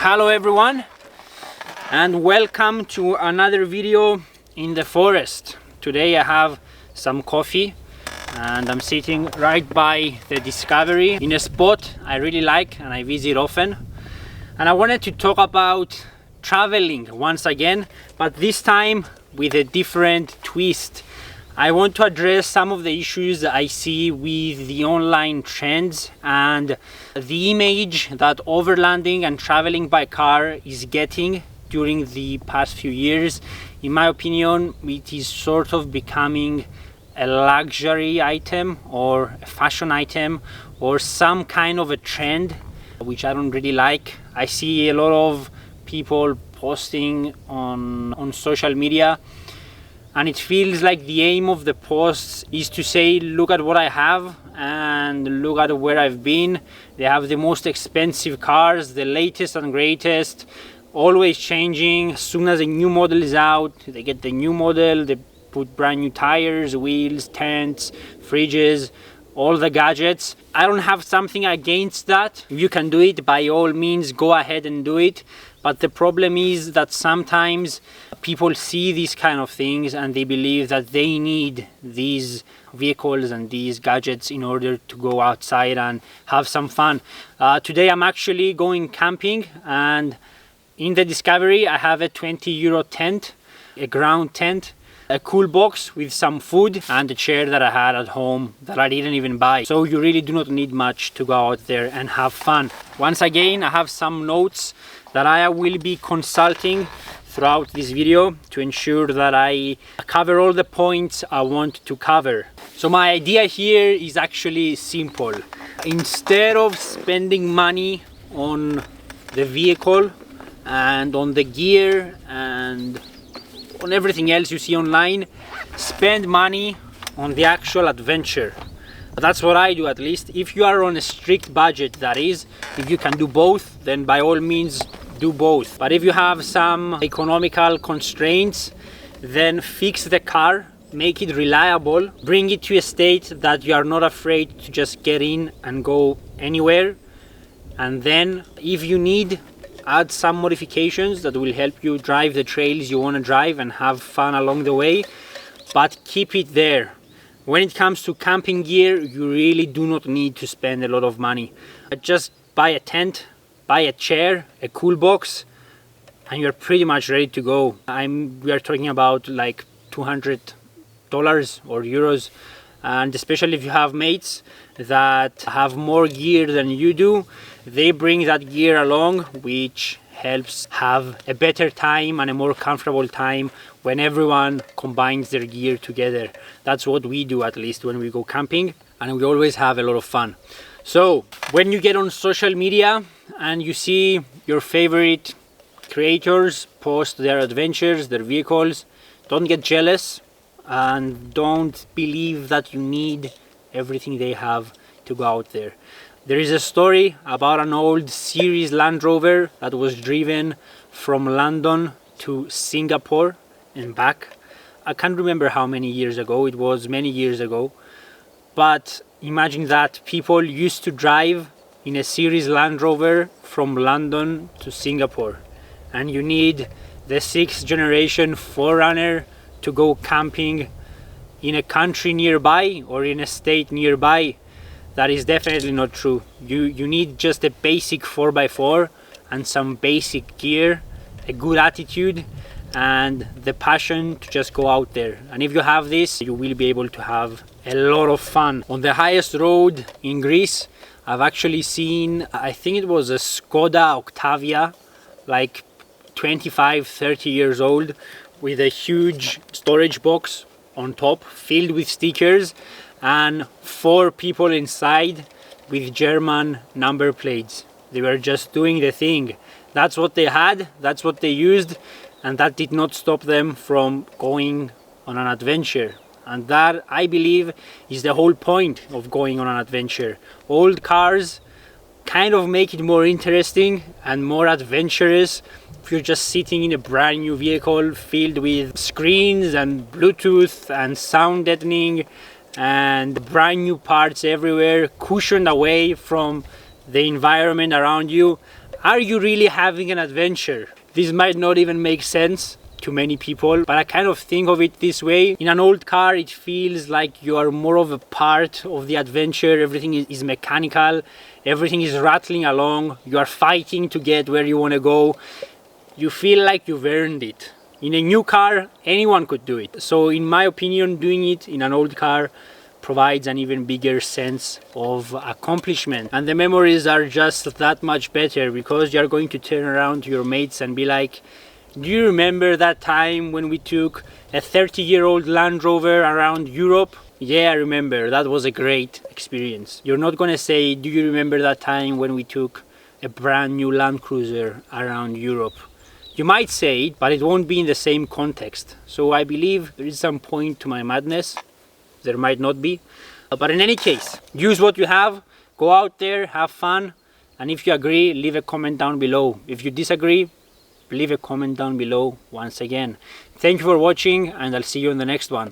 Hello everyone, and welcome to another video in the forest. Today I have some coffee and I'm sitting right by the Discovery in a spot I really like and I visit often. And I wanted to talk about traveling once again, but this time with a different twist. I want to address some of the issues that I see with the online trends and the image that overlanding and traveling by car is getting during the past few years. In my opinion, it is sort of becoming a luxury item or a fashion item or some kind of a trend, which I don't really like. I see a lot of people posting on social media, and it feels like the aim of the posts is to say, look at what I have and look at where I've been. They have the most expensive cars, the latest and greatest, always changing. As soon as a new model is out, they get the new model, they put brand new tires, wheels, tents, fridges, all the gadgets. I don't have something against that. If you can do it, by all means, go ahead and do it. But the problem is that sometimes people see these kind of things and they believe that they need these vehicles and these gadgets in order to go outside and have some fun. Today I'm actually going camping, and in the Discovery I have a 20 euro tent, a ground tent, a cool box with some food, and a chair that I had at home that I didn't even buy. So you really do not need much to go out there and have fun. Once again, I have some notes that I will be consulting throughout this video to ensure that I cover all the points I want to cover. So my idea here is actually simple. Instead of spending money on the vehicle and on the gear and on everything else you see online, spend money on the actual adventure. That's what I do, at least. If you are on a strict budget, that is, if you can do both, then by all means do both. But if you have some economical constraints, then fix the car, make it reliable, bring it to a state that you are not afraid to just get in and go anywhere. And then if you need, add some modifications that will help you drive the trails you want to drive and have fun along the way, but keep it there. When it comes to camping gear, you really do not need to spend a lot of money. Just buy a tent, buy a chair, a cool box, and you're pretty much ready to go. We are talking about like $200 or euros, and especially if you have mates that have more gear than you do, they bring that gear along, which helps have a better time and a more comfortable time when everyone combines their gear together. That's what we do, at least when we go camping, and we always have a lot of fun. So when you get on social media and you see your favorite creators post their adventures, their vehicles, don't get jealous and don't believe that you need everything they have to go out there. There is a story about an old series Land Rover that was driven from London to Singapore and back. I can't remember how many years ago, it was many years ago. But imagine that people used to drive in a series Land Rover from London to Singapore. And you need the 6th generation 4Runner to go camping in a country nearby or in a state nearby. That is definitely not true. You need just a basic 4x4 and some basic gear, a good attitude, and the passion to just go out there. And if you have this, you will be able to have a lot of fun. On the highest road in Greece, I've actually seen, I think it was a Skoda Octavia, like 25-30 years old, with a huge storage box on top filled with stickers and 4 people inside with German number plates. They were just doing the thing. That's what they had, that's what they used, and that did not stop them from going on an adventure. And that, I believe, is the whole point of going on an adventure. Old cars kind of make it more interesting and more adventurous. If you're just sitting in a brand new vehicle filled with screens and Bluetooth and sound deadening and brand new parts everywhere, cushioned away from the environment around you, Are you really having an adventure? This might not even make sense to many people, but I kind of think of it this way. In an old car, it feels like you are more of a part of the adventure. Everything is mechanical, everything is rattling along, you are fighting to get where you want to go. You feel like you've earned it. In a new car, anyone could do it. So in my opinion, doing it in an old car provides an even bigger sense of accomplishment, and the memories are just that much better, because you're going to turn around to your mates and be like, do you remember that time when we took a 30-year-old Land Rover around Europe? Yeah, I remember. That was a great experience. You're not gonna say, do you remember that time when we took a brand new Land Cruiser around Europe? You might say it, but it won't be in the same context. So I believe there is some point to my madness. There might not be, but in any case, use what you have, go out there, have fun, and if you agree, leave a comment down below. If you disagree, leave a comment down below once again. Thank you for watching, and I'll see you in the next one.